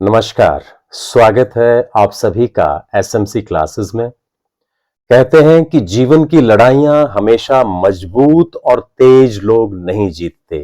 नमस्कार। स्वागत है आप सभी का एसएमसी क्लासेस में। कहते हैं कि जीवन की लड़ाइयां हमेशा मजबूत और तेज लोग नहीं जीतते।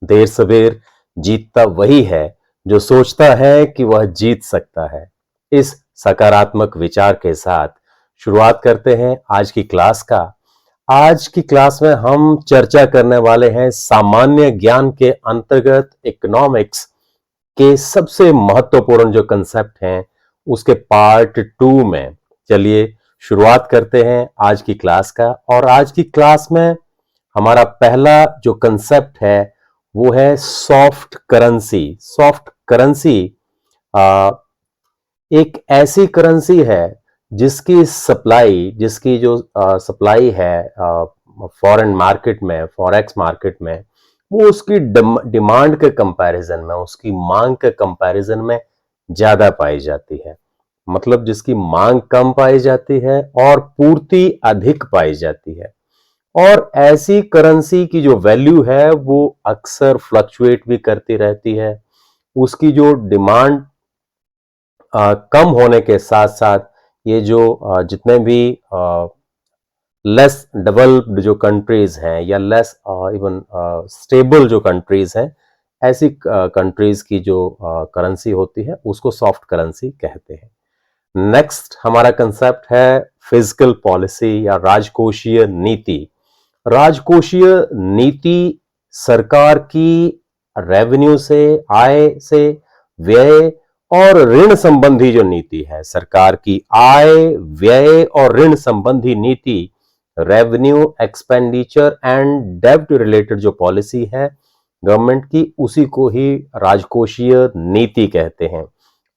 देर सवेर जीतता वही है जो सोचता है कि वह जीत सकता है। इस सकारात्मक विचार के साथ शुरुआत करते हैं आज की क्लास का। आज की क्लास में हम चर्चा करने वाले हैं सामान्य ज्ञान के अंतर्गत इकोनॉमिक्स के सबसे महत्वपूर्ण जो कंसेप्ट हैं उसके पार्ट 2 में। चलिए शुरुआत करते हैं आज की क्लास का। और आज की क्लास में हमारा पहला जो कंसेप्ट है वो है सॉफ्ट करेंसी। सॉफ्ट करेंसी एक ऐसी करेंसी है जिसकी जो सप्लाई है फॉरेन मार्केट में, फॉरेक्स मार्केट में, वो उसकी डिमांड के कंपैरिजन में, उसकी मांग के कंपैरिजन में ज्यादा पाई जाती है। मतलब जिसकी मांग कम पाई जाती है और पूर्ति अधिक पाई जाती है। और ऐसी करेंसी की जो वैल्यू है वो अक्सर फ्लक्चुएट भी करती रहती है। उसकी जो डिमांड कम होने के साथ साथ ये जो जितने भी लेस डेवलप्ड जो कंट्रीज हैं या लेस इवन स्टेबल जो कंट्रीज हैं, ऐसी कंट्रीज की जो करेंसी होती है उसको सॉफ्ट करेंसी कहते हैं। नेक्स्ट हमारा कंसेप्ट है फिजिकल पॉलिसी या राजकोषीय नीति। राजकोषीय नीति सरकार की रेवेन्यू से, आय से, व्यय और ऋण संबंधी जो नीति है, सरकार की आय, व्यय और ऋण संबंधी नीति, रेवेन्यू एक्सपेंडिचर एंड डेब्ट रिलेटेड जो पॉलिसी है गवर्नमेंट की, उसी को ही राजकोषीय नीति कहते हैं।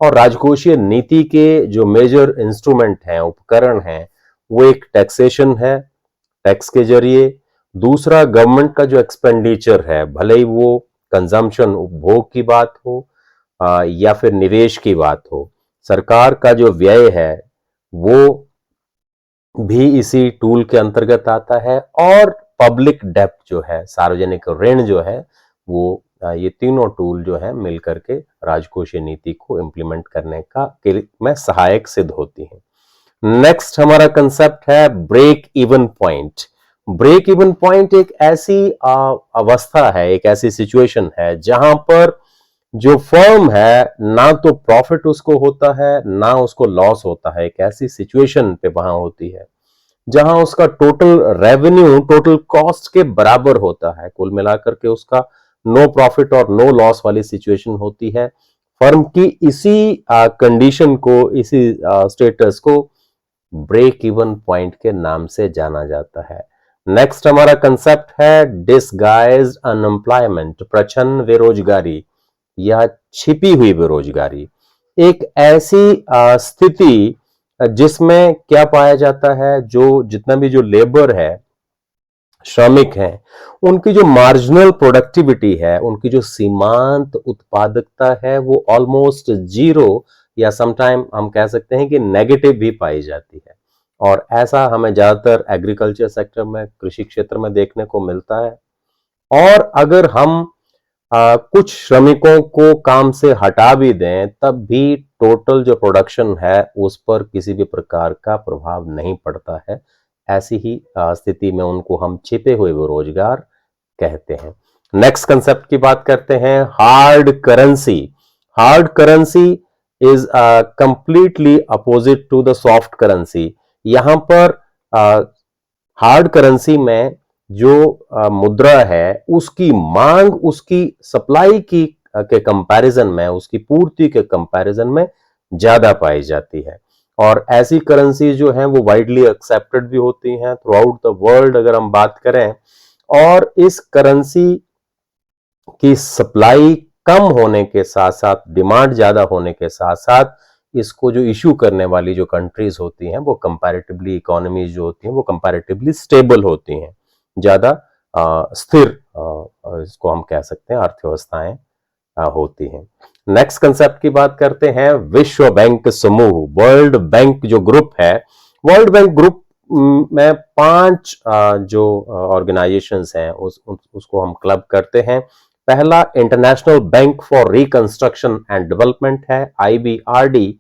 और राजकोषीय नीति के जो मेजर इंस्ट्रूमेंट हैं, उपकरण हैं, वो एक टैक्सेशन है, टैक्स के जरिए। दूसरा गवर्नमेंट का जो एक्सपेंडिचर है, भले ही वो कंजम्पशन, उपभोग की बात हो या फिर निवेश की बात हो, सरकार का जो व्यय है वो भी इसी टूल के अंतर्गत आता है। और पब्लिक डेब्ट जो है, सार्वजनिक ऋण जो है, वो ये तीनों टूल जो है मिलकर के राजकोषीय नीति को इम्प्लीमेंट करने का में सहायक सिद्ध होती है। नेक्स्ट हमारा कंसेप्ट है break even point. Break even point एक ऐसी अवस्था है, एक ऐसी सिचुएशन है जहां पर जो फर्म है ना तो प्रॉफिट उसको होता है ना उसको लॉस होता है। एक ऐसी सिचुएशन पे वहां होती है जहां उसका टोटल रेवेन्यू टोटल कॉस्ट के बराबर होता है। कुल मिलाकर के उसका नो प्रॉफिट और नो लॉस वाली सिचुएशन होती है। फर्म की इसी कंडीशन को, इसी स्टेटस को ब्रेक इवन पॉइंट के नाम से जाना जाता है। नेक्स्ट हमारा कंसेप्ट है डिसगाइज्ड अनएम्प्लॉयमेंट, प्रच्छन्न बेरोजगारी या छिपी हुई बेरोजगारी। एक ऐसी स्थिति जिसमें क्या पाया जाता है, जो जितना भी जो लेबर है, श्रमिक हैं, उनकी जो मार्जिनल प्रोडक्टिविटी है, उनकी जो सीमांत उत्पादकता है, वो ऑलमोस्ट जीरो या समटाइम हम कह सकते हैं कि नेगेटिव भी पाई जाती है। और ऐसा हमें ज्यादातर एग्रीकल्चर सेक्टर में, कृषि क्षेत्र में देखने को मिलता है। और अगर हम कुछ श्रमिकों को काम से हटा भी दें तब भी टोटल जो प्रोडक्शन है उस पर किसी भी प्रकार का प्रभाव नहीं पड़ता है। ऐसी ही स्थिति में उनको हम छिपे हुए बेरोजगार कहते हैं। नेक्स्ट कंसेप्ट की बात करते हैं hard currency. Hard currency is completely opposite to the soft currency. यहां पर हार्ड करेंसी में जो मुद्रा है उसकी मांग उसकी सप्लाई की के कंपैरिजन में, उसकी पूर्ति के कंपैरिजन में ज्यादा पाई जाती है। और ऐसी करेंसी जो हैं वो वाइडली एक्सेप्टेड भी होती हैं थ्रू आउट द वर्ल्ड अगर हम बात करें। और इस करेंसी की सप्लाई कम होने के साथ साथ, डिमांड ज्यादा होने के साथ साथ, इसको जो इशू करने वाली जो कंट्रीज होती हैं वो कंपैरेटिवली, इकोनॉमीज जो होती हैं वो कंपैरेटिवली स्टेबल होती हैं, ज्यादा स्थिर इसको हम कह सकते हैं अर्थव्यवस्थाएं होती हैं। नेक्स्ट कंसेप्ट की बात करते हैं विश्व बैंक समूह। वर्ल्ड बैंक जो ग्रुप है, वर्ल्ड बैंक ग्रुप में 5 जो ऑर्गेनाइजेशंस हैं उसको हम क्लब करते हैं। पहला international bank for reconstruction and development है, IBRD,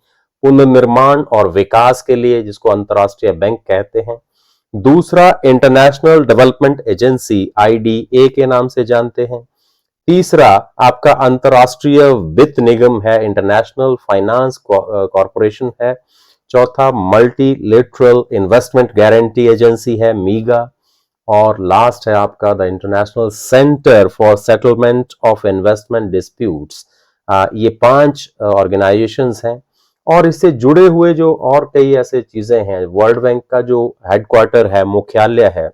पुनर्निर्माण और विकास के लिए, जिसको अंतर्राष्ट्रीय बैंक कहते हैं। दूसरा इंटरनेशनल डेवलपमेंट एजेंसी, IDA के नाम से जानते हैं। तीसरा आपका अंतर्राष्ट्रीय वित्त निगम है, इंटरनेशनल फाइनेंस कॉरपोरेशन है। चौथा मल्टीलेटरल इन्वेस्टमेंट गारंटी एजेंसी है, मीगा। और लास्ट है आपका the international centre for settlement of investment disputes. ये 5 ऑर्गेनाइजेशंस हैं और इससे जुड़े हुए जो और कई ऐसे चीजें हैं। वर्ल्ड बैंक का जो हेडक्वार्टर है, मुख्यालय है,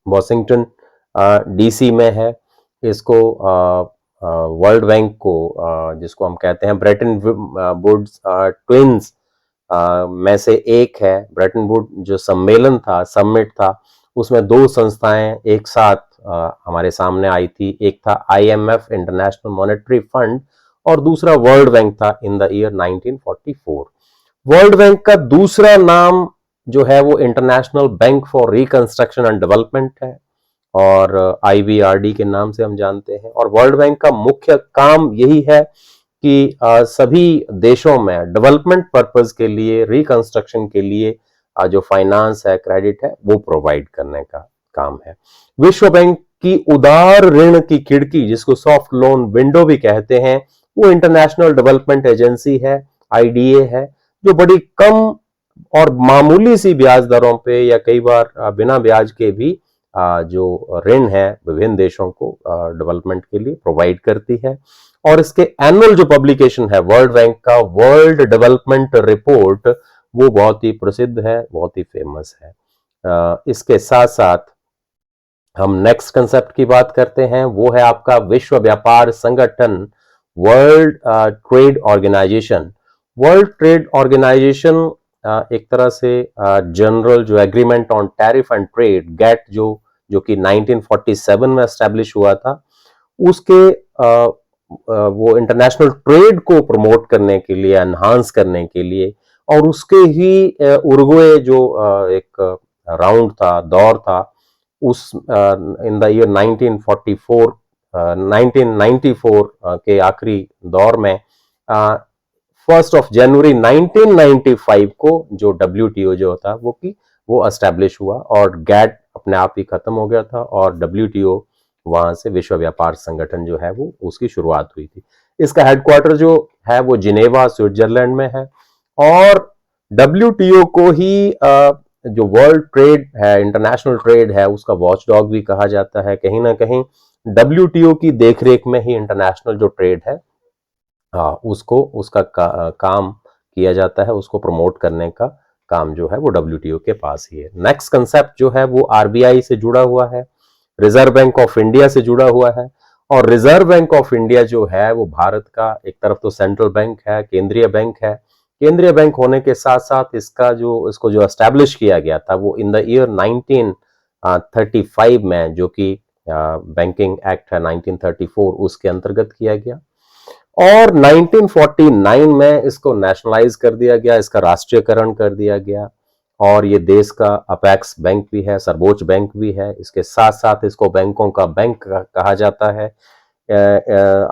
वॉशिंगटन DC में है। इसको वर्ल्ड बैंक को जिसको हम कहते हैं ब्रेटन वुड्स ट्विंस में से एक है। ब्रेटन वुड जो सम्मेलन था, समिट था, उसमें 2 संस्थाएं एक साथ हमारे सामने आई थी। एक था IMF, इंटरनेशनल मॉनेटरी फंड, और दूसरा वर्ल्ड बैंक था in the year 1944। World bank का दूसरा नाम जो है वो international bank for reconstruction and development है और IBRD के नाम से हम जानते हैं। और वर्ल्ड बैंक का मुख्य काम यही है कि सभी देशों में डेवलपमेंट पर्पस के लिए, रिकंस्ट्रक्शन के लिए जो फाइनेंस है, क्रेडिट है, वो प्रोवाइड करने का काम है। विश्व बैंक की उदार ऋण की खिड़की, जिसको सॉफ्ट लोन विंडो भी कहते हैं, वो इंटरनेशनल डेवलपमेंट एजेंसी है, IDA है, जो बड़ी कम और मामूली सी ब्याज दरों पे या कई बार बिना ब्याज के भी जो ऋण है विभिन्न देशों को डेवलपमेंट के लिए प्रोवाइड करती है। और इसके एनुअल जो पब्लिकेशन है वर्ल्ड बैंक का, वर्ल्ड डेवलपमेंट रिपोर्ट, वो बहुत ही प्रसिद्ध है, बहुत ही फेमस है। इसके साथ साथ हम नेक्स्ट कंसेप्ट की बात करते हैं, वो है आपका विश्व व्यापार संगठन, world trade organization. World trade organization एक तरह से जनरल जो agreement on tariff and trade, GATT, जो कि 1947 में एस्टेब्लिश हुआ था, उसके वो इंटरनेशनल ट्रेड को प्रमोट करने के लिए, एनहांस करने के लिए, और उसके ही उरुग्वे जो एक राउंड था, दौर था, उस इन द ईयर 1994 1994 के आखिरी दौर में 1 जनवरी 1995 को जो WTO जो था वो एस्टेब्लिश हुआ और गैट अपने आप ही खत्म हो गया था और WTO वहां से विश्व व्यापार संगठन जो है वो उसकी शुरुआत हुई थी। इसका हेडक्वार्टर जो है वो जिनेवा, स्विट्जरलैंड में है। और WTO को ही जो वर्ल्ड ट्रेड है, इंटरनेशनल ट्रेड है, उसका वॉचडॉग भी कहा जाता है। कहीं ना कहीं WTO की देखरेख में ही इंटरनेशनल जो ट्रेड है उसको उसका काम किया जाता है, उसको प्रमोट करने का काम जो है वो WTO के पास ही है। नेक्स्ट कंसेप्ट जो है वो RBI से जुड़ा हुआ है, रिजर्व बैंक ऑफ इंडिया से जुड़ा हुआ है। और रिजर्व बैंक ऑफ इंडिया जो है वो भारत का एक तरफ तो सेंट्रल बैंक है, केंद्रीय बैंक है। केंद्रीय बैंक होने के साथ साथ इसको जो एस्टैब्लिश किया गया था वो इन द ईयर 1935 में, जो कि बैंकिंग एक्ट है 1934, उसके अंतर्गत किया गया। और 1949 में इसको नेशनलाइज कर दिया गया, इसका राष्ट्रीयकरण कर दिया गया। और ये देश का अपेक्स बैंक भी है, सर्वोच्च बैंक भी है। इसके साथ साथ इसको बैंकों का बैंक कहा जाता है।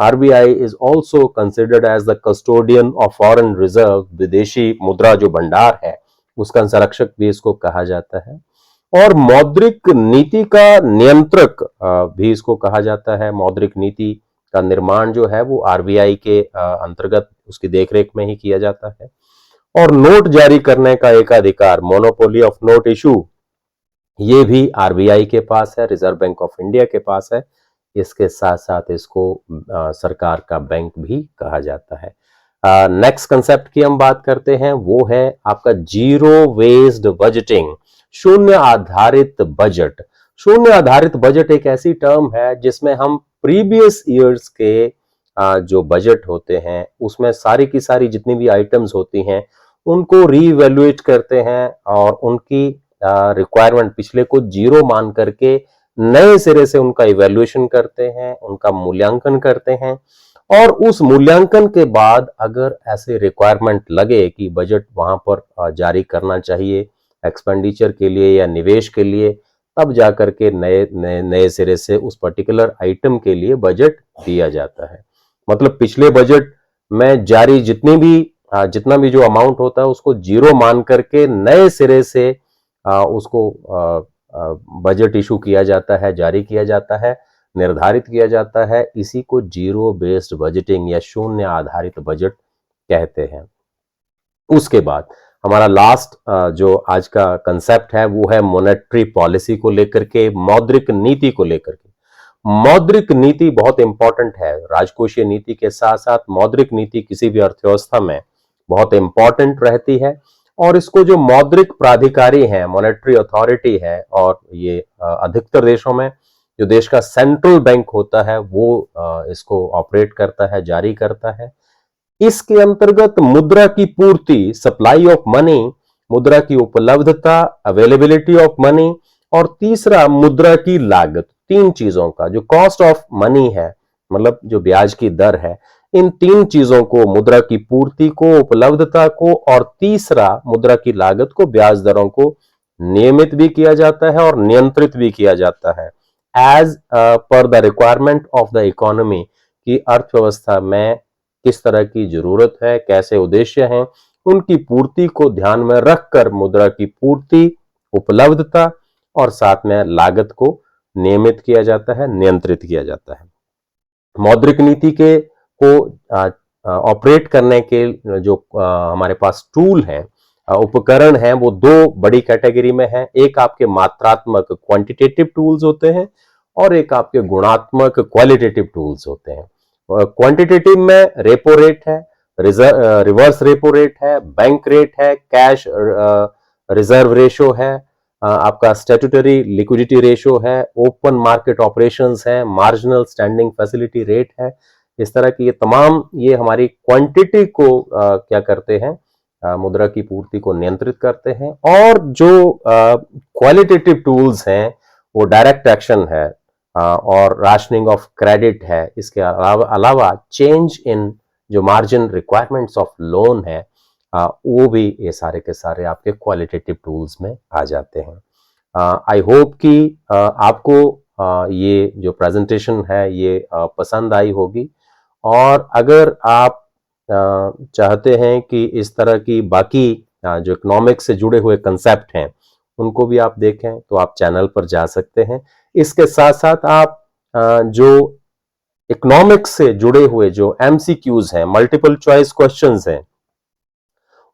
RBI is also considered as the custodian of foreign reserve, विदेशी मुद्रा जो भंडार है उसका संरक्षक भी इसको कहा जाता है। और मौद्रिक नीति का नियंत्रक भी इसको कहा जाता है। मौद्रिक नीति का निर्माण जो है वो RBI के अंतर्गत उसकी देखरेख में ही किया जाता है। और नोट जारी करने का एकाधिकार, मोनोपोली ऑफ नोट इशू, ये भी RBI के पास है, रिजर्व बैंक ऑफ इंडिया के पास है। इसके साथ साथ इसको सरकार का बैंक भी कहा जाता है। नेक्स्ट कंसेप्ट की हम बात करते हैं, वो है आपका जीरो वेस्ड बजटिंग, शून्य आधारित बजट। शून्य आधारित बजट एक ऐसी टर्म है जिसमें हम प्रीवियस ईयर्स के जो बजट होते हैं उसमें सारी की सारी जितनी भी आइटम्स होती हैं उनको रीवैल्यूएट करते हैं और उनकी रिक्वायरमेंट पिछले को जीरो मान करके नए सिरे से उनका इवैल्यूएशन करते हैं, उनका मूल्यांकन करते हैं। और उस मूल्यांकन के बाद अगर ऐसे रिक्वायरमेंट लगे कि बजट वहां पर जारी करना चाहिए एक्सपेंडिचर के लिए या निवेश के लिए, तब जाकर के नए नए नए सिरे से उस पर्टिकुलर आइटम के लिए बजट दिया जाता है। मतलब पिछले बजट में जारी जितना भी जो अमाउंट होता है उसको जीरो मान करके नए सिरे से उसको बजट इशू किया जाता है, जारी किया जाता है, निर्धारित किया जाता है। इसी को जीरो बेस्ड बजटिंग या शून्य आधारित बजट कहते हैं। उसके बाद हमारा लास्ट जो आज का कंसेप्ट है वो है मॉनेटरी पॉलिसी को लेकर के, मौद्रिक नीति को लेकर के। मौद्रिक नीति बहुत इंपॉर्टेंट है। राजकोषीय नीति के साथ साथ मौद्रिक नीति किसी भी अर्थव्यवस्था में बहुत इंपॉर्टेंट रहती है। और इसको जो मौद्रिक प्राधिकारी हैं, मॉनेटरी अथॉरिटी है, और ये अधिकतर देशों में जो देश का सेंट्रल बैंक होता है वो इसको ऑपरेट करता है, जारी करता है। इसके अंतर्गत मुद्रा की पूर्ति, सप्लाई ऑफ मनी, मुद्रा की उपलब्धता, अवेलेबिलिटी ऑफ मनी, और तीसरा मुद्रा की लागत। तीन चीजों का जो कॉस्ट ऑफ मनी है, मतलब जो ब्याज की दर है, इन तीन चीजों को, मुद्रा की पूर्ति को, उपलब्धता को, और तीसरा मुद्रा की लागत को, ब्याज दरों को नियमित भी किया जाता है और नियंत्रित भी किया जाता है as per the requirement of the economy, की अर्थव्यवस्था में किस तरह की जरूरत है, कैसे उद्देश्य हैं, उनकी पूर्ति को ध्यान में रखकर मुद्रा की पूर्ति, उपलब्धता और साथ में लागत को नियमित किया जाता है, नियंत्रित किया जाता है। मौद्रिक नीति के को ऑपरेट करने के जो हमारे पास टूल हैं, उपकरण हैं, वो दो बड़ी कैटेगरी में है। एक आपके मात्रात्मक क्वांटिटेटिव टूल्स होते हैं और एक आपके गुणात्मक क्वालिटेटिव टूल्स होते हैं। क्वांटिटेटिव में रेपो रेट है, रिवर्स रेपो रेट है, बैंक रेट है, कैश रिजर्व रेशो है, आपका स्टैट्यूटरी लिक्विडिटी रेशो है, ओपन मार्केट ऑपरेशंस है, मार्जिनल स्टैंडिंग फैसिलिटी रेट है। इस तरह की ये तमाम, ये हमारी क्वांटिटी को क्या करते हैं, मुद्रा की पूर्ति को नियंत्रित करते हैं। और जो क्वालिटेटिव टूल्स हैं वो डायरेक्ट एक्शन है और राशनिंग ऑफ क्रेडिट है। इसके अलावा चेंज इन जो मार्जिन रिक्वायरमेंट्स ऑफ लोन है, वो भी ये सारे के सारे आपके क्वालिटेटिव टूल्स में आ जाते हैं। आई होप कि आपको ये जो प्रेजेंटेशन है ये पसंद आई होगी। और अगर आप चाहते हैं कि इस तरह की बाकी जो इकोनॉमिक्स से जुड़े हुए कंसेप्ट हैं उनको भी आप देखें तो आप चैनल पर जा सकते हैं। इसके साथ साथ आप जो इकोनॉमिक्स से जुड़े हुए जो एमसीक्यूज हैं, मल्टीपल चॉइस क्वेश्चंस हैं,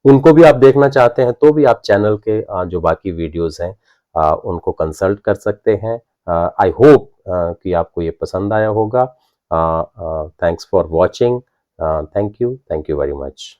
उनको भी आप देखना चाहते हैं तो भी आप चैनल के जो बाकी वीडियोस हैं उनको कंसल्ट कर सकते हैं। आई होप कि आपको ये पसंद आया होगा। Thanks for watching. Thank you very much.